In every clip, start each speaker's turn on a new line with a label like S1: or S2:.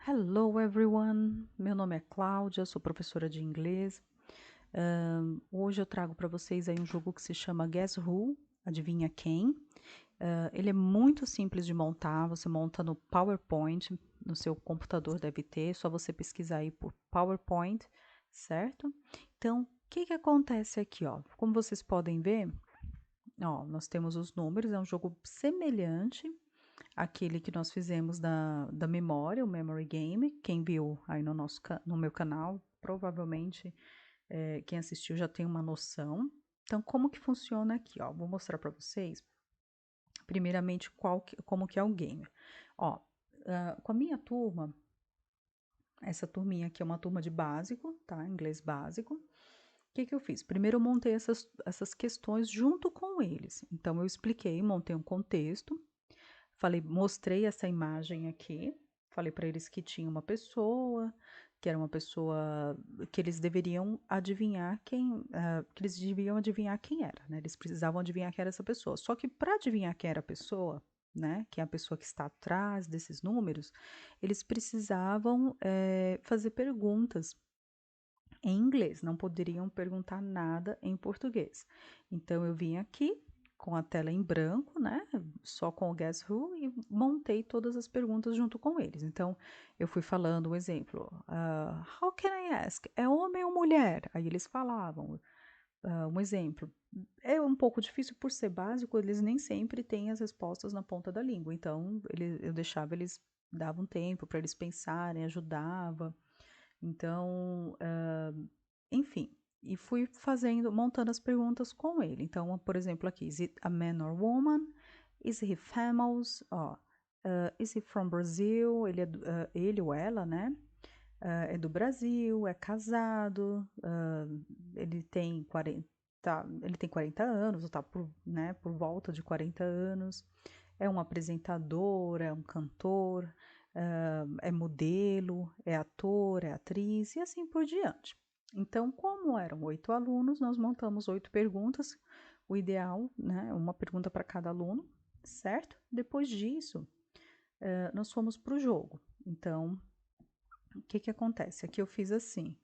S1: Hello everyone, meu nome é Cláudia, sou professora de inglês. Hoje eu trago para vocês aí um jogo que se chama Guess Who, Adivinha Quem. Ele é muito simples de montar, você monta no PowerPoint, no seu computador deve ter, é só você pesquisar aí por PowerPoint, certo? Então, o que que acontece aqui, ó? Como vocês podem ver, ó, nós temos os números, é um jogo semelhante aquele que nós fizemos da memória, o Memory Game. Quem viu aí no meu canal, provavelmente quem assistiu já tem uma noção. Então, como que funciona aqui? Ó, vou mostrar para vocês, primeiramente, como que é o game. Ó, com a minha turma, essa turminha aqui é uma turma de básico, tá? Inglês básico. O que que eu fiz? Primeiro eu montei essas questões junto com eles. Então, eu expliquei, montei um contexto, mostrei essa imagem aqui, falei para eles que tinha uma pessoa, que era uma pessoa que eles deveriam adivinhar que eles deviam adivinhar quem era, né? Eles precisavam adivinhar quem era essa pessoa. Só que para adivinhar quem era a pessoa, né, que é a pessoa que está atrás desses números, eles precisavam fazer perguntas em inglês, não poderiam perguntar nada em português. Então eu vim aqui com a tela em branco, né? Só com o Guess Who e montei todas as perguntas junto com eles. Então eu fui falando um exemplo: How can I ask? É homem ou mulher? Aí eles falavam. Um exemplo. É um pouco difícil por ser básico, eles nem sempre têm as respostas na ponta da língua. Então eu deixava eles, dava um tempo para eles pensarem, ajudava. Então, enfim, e fui montando as perguntas com ele. Então, por exemplo, aqui, is it a man or woman? Is he famous? Ó, is he from Brazil? Ele ou ela, né? É do Brasil, é casado, ele tem 40, ele tem 40 anos, ou tá por, né, por volta de 40 anos, é um apresentador, é um cantor, é modelo, é ator, é atriz e assim por diante. Então, como eram 8 alunos, nós montamos 8 perguntas, o ideal, né, uma pergunta para cada aluno, certo? Depois disso, nós fomos para o jogo. Então, o que que acontece? Aqui eu fiz assim,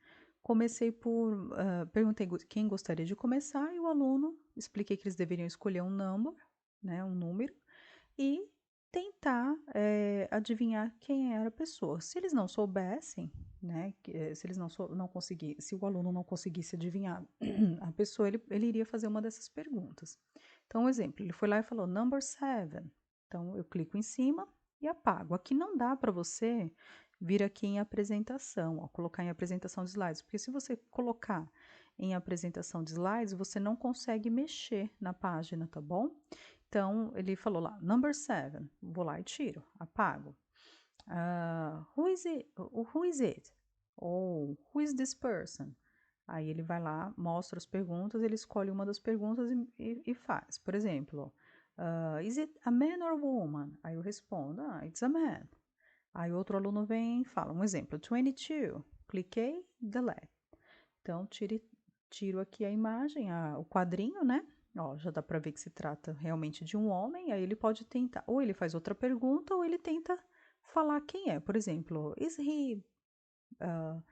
S1: comecei por, perguntei quem gostaria de começar e o aluno, expliquei que eles deveriam escolher um number, né, um número, e tentar adivinhar quem era a pessoa. Se eles não soubessem, né, se eles não conseguissem, se o aluno não conseguisse adivinhar a pessoa, ele iria fazer uma dessas perguntas. Então, um exemplo, ele foi lá e falou number 7. Então, eu clico em cima e apago. Aqui não dá para você vir aqui em apresentação, ó, colocar em apresentação de slides, porque se você colocar em apresentação de slides, você não consegue mexer na página, tá bom? Então, ele falou lá, number 7, vou lá e tiro, apago. Who is it? Who is it? Ou who is this person? Aí ele vai lá, mostra as perguntas, ele escolhe uma das perguntas e faz. Por exemplo, is it a man or a woman? Aí eu respondo, it's a man. Aí outro aluno vem e fala, um exemplo, 22. Cliquei, delete. Então, tiro aqui a imagem, o quadrinho, né? Ó, já dá para ver que se trata realmente de um homem. Aí ele pode tentar, ou ele faz outra pergunta, ou ele tenta falar quem é. Por exemplo, uh,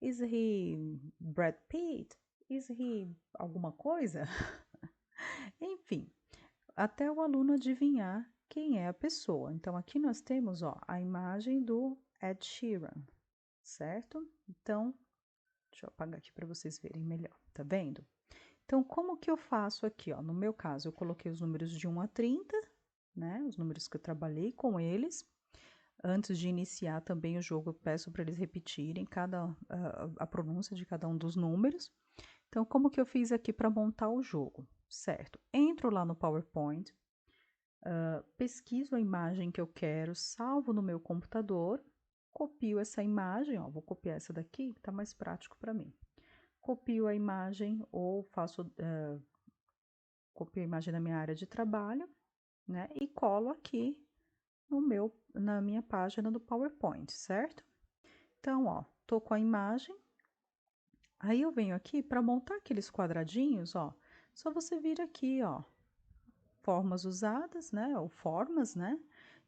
S1: is he Brad Pitt? Is he alguma coisa? Enfim, até o aluno adivinhar quem é a pessoa. Então, aqui nós temos, ó, a imagem do Ed Sheeran, certo? Então, deixa eu apagar aqui para vocês verem melhor, tá vendo? Então, como que eu faço aqui, ó? No meu caso, eu coloquei os números de 1 a 30, né? Os números que eu trabalhei com eles. Antes de iniciar também o jogo, eu peço para eles repetirem a pronúncia de cada um dos números. Então, como que eu fiz aqui para montar o jogo? Certo, entro lá no PowerPoint, pesquiso a imagem que eu quero, salvo no meu computador, copio essa imagem, ó, vou copiar essa daqui, que tá mais prático para mim. Copio a imagem ou copio a imagem da minha área de trabalho, né, e colo aqui na minha página do PowerPoint, certo? Então, ó, tô com a imagem, aí eu venho aqui para montar aqueles quadradinhos, ó, só você vir aqui, ó, formas usadas, né, ou formas, né,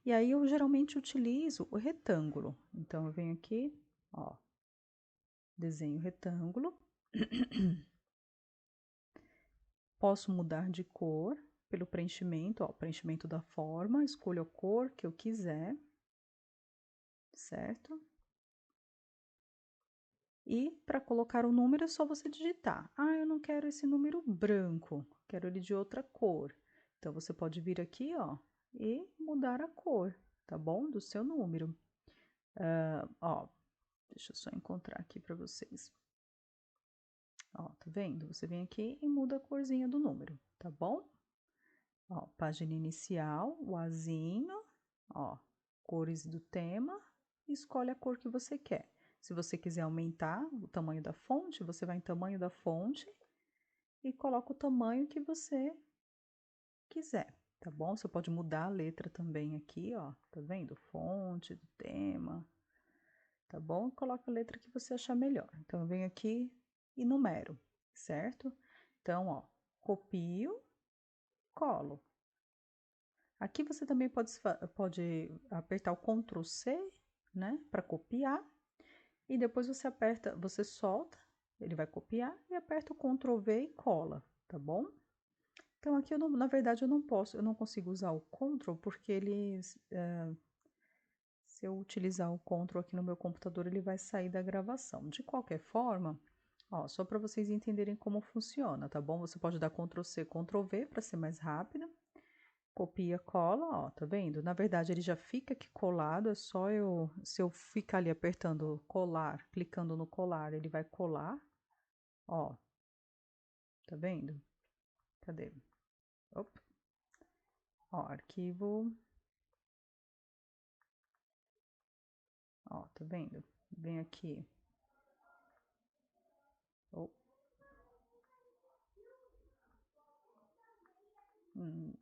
S1: E aí eu geralmente utilizo o retângulo. Então eu venho aqui, ó, desenho o retângulo. Posso mudar de cor pelo preenchimento, ó, preenchimento da forma, escolho a cor que eu quiser, certo? E para colocar o número é só você digitar. Ah, eu não quero esse número branco, quero ele de outra cor. Então você pode vir aqui, ó, e mudar a cor, tá bom? Do seu número. Ó, deixa eu só encontrar aqui para vocês. Ó, tá vendo? Você vem aqui e muda a corzinha do número, tá bom? Ó, página inicial, o azinho, ó, cores do tema, e escolhe a cor que você quer. Se você quiser aumentar o tamanho da fonte, você vai em tamanho da fonte e coloca o tamanho que você quiser, tá bom? Você pode mudar a letra também aqui, ó, tá vendo? Fonte do tema, tá bom? Coloca a letra que você achar melhor. Então, eu venho aqui e numero, certo? Então, ó, copio, colo. Aqui você também pode apertar o Ctrl C, né, para copiar, e depois você aperta, você solta, ele vai copiar, e aperta o Ctrl V e cola, tá bom? Então aqui, na verdade, eu não consigo usar o Ctrl, porque se eu utilizar o Ctrl aqui no meu computador, ele vai sair da gravação. De qualquer forma, ó, só para vocês entenderem como funciona, tá bom? Você pode dar Ctrl C, Ctrl V para ser mais rápido. Copia, cola, ó, tá vendo? Na verdade, ele já fica aqui colado, é só se eu ficar ali apertando colar, clicando no colar, ele vai colar, ó, tá vendo? Cadê? Opa. Ó, arquivo, ó, tá vendo? Vem aqui, oh,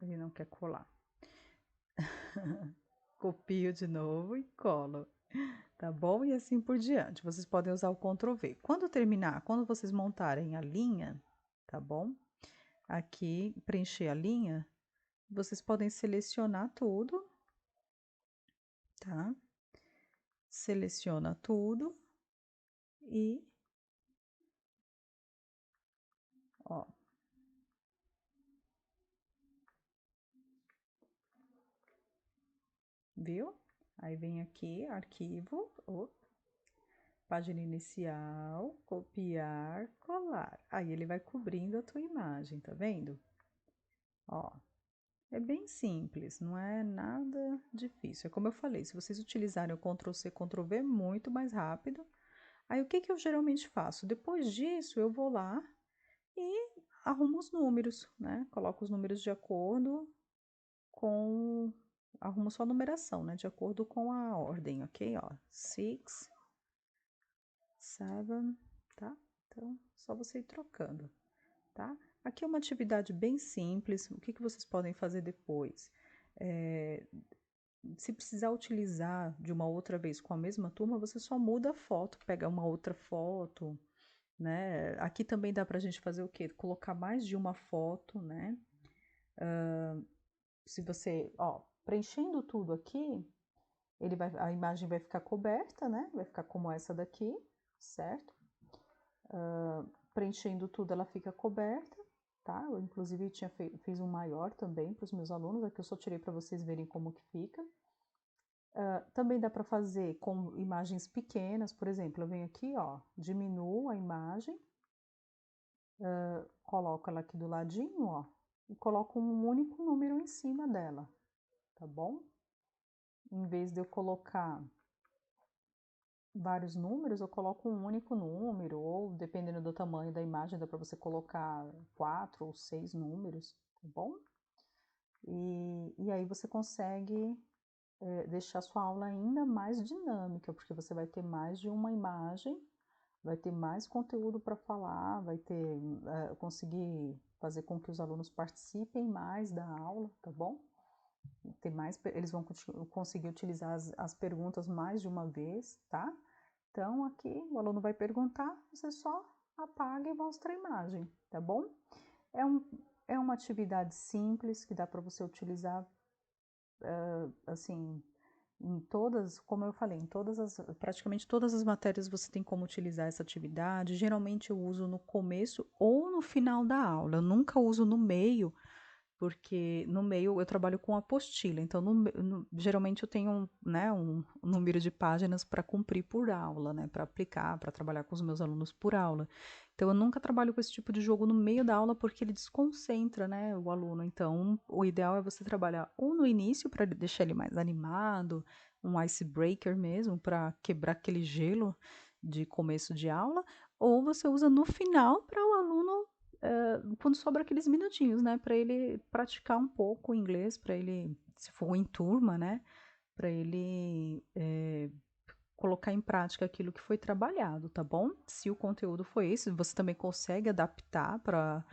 S1: ele não quer colar. Copio de novo e colo, tá bom? E assim por diante. Vocês podem usar o Ctrl V. Quando terminar, quando vocês montarem a linha, tá bom? Aqui, preencher a linha, vocês podem selecionar tudo, tá? Seleciona tudo e, ó, viu? Aí vem aqui, arquivo, página inicial, copiar, colar. Aí ele vai cobrindo a tua imagem, tá vendo? Ó, é bem simples, não é nada difícil. É como eu falei, se vocês utilizarem o Ctrl C, Ctrl V, é muito mais rápido. Aí o que que eu geralmente faço? Depois disso, eu vou lá e arrumo os números, né? Coloco os números de acordo com... Arrumo só a numeração, né? De acordo com a ordem, ok? Ó, 6, 7, tá? Então, só você ir trocando, tá? Aqui é uma atividade bem simples. O que que vocês podem fazer depois? Se precisar utilizar de uma outra vez com a mesma turma, você só muda a foto, pega uma outra foto, né? Aqui também dá pra gente fazer o quê? Colocar mais de uma foto, né? Se você, ó, preenchendo tudo aqui, a imagem vai ficar coberta, né? Vai ficar como essa daqui, certo? Preenchendo tudo, ela fica coberta, tá? Eu, inclusive, fiz um maior também para os meus alunos, aqui eu só tirei para vocês verem como que fica. Também dá para fazer com imagens pequenas, por exemplo, eu venho aqui, ó, diminuo a imagem, coloco ela aqui do ladinho, ó, e coloco um único número em cima dela, tá bom? Em vez de eu colocar vários números, eu coloco um único número, ou dependendo do tamanho da imagem, dá para você colocar 4 ou 6 números, tá bom? E aí você consegue deixar sua aula ainda mais dinâmica, porque você vai ter mais de uma imagem, vai ter mais conteúdo para falar, vai ter conseguir fazer com que os alunos participem mais da aula, tá bom? Eles vão conseguir utilizar as perguntas mais de uma vez, tá? Então, aqui o aluno vai perguntar, você só apaga e mostra a imagem, tá bom? É, é uma atividade simples que dá para você utilizar assim, em todas, como eu falei, praticamente todas as matérias você tem como utilizar essa atividade. Geralmente eu uso no começo ou no final da aula. Eu nunca uso no meio, porque no meio eu trabalho com apostila, então geralmente eu tenho, né, um número de páginas para cumprir por aula, né, para aplicar, para trabalhar com os meus alunos por aula. Então eu nunca trabalho com esse tipo de jogo no meio da aula porque ele desconcentra, né, o aluno. Então o ideal é você trabalhar ou no início para deixar ele mais animado, um icebreaker mesmo para quebrar aquele gelo de começo de aula, ou você usa no final para o aluno quando sobra aqueles minutinhos, né, para ele praticar um pouco o inglês, para ele, se for em turma, né, para ele colocar em prática aquilo que foi trabalhado, tá bom? Se o conteúdo foi esse, você também consegue adaptar para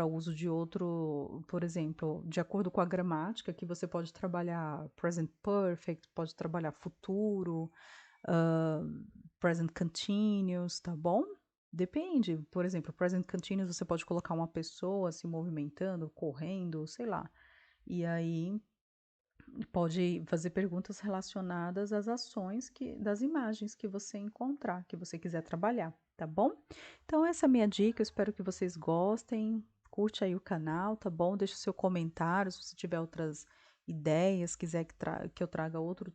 S1: o uso de outro, por exemplo, de acordo com a gramática, que você pode trabalhar present perfect, pode trabalhar futuro, ah, present continuous, tá bom? Depende. Por exemplo, present continuous você pode colocar uma pessoa se movimentando, correndo, sei lá. E aí pode fazer perguntas relacionadas às ações das imagens que você encontrar, que você quiser trabalhar, tá bom? Então essa é a minha dica, eu espero que vocês gostem. Curte aí o canal, tá bom? Deixa o seu comentário se você tiver outras ideias, quiser que eu traga outros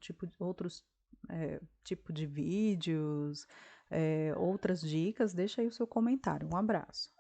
S1: tipo de vídeos, outras dicas, deixa aí o seu comentário. Um abraço.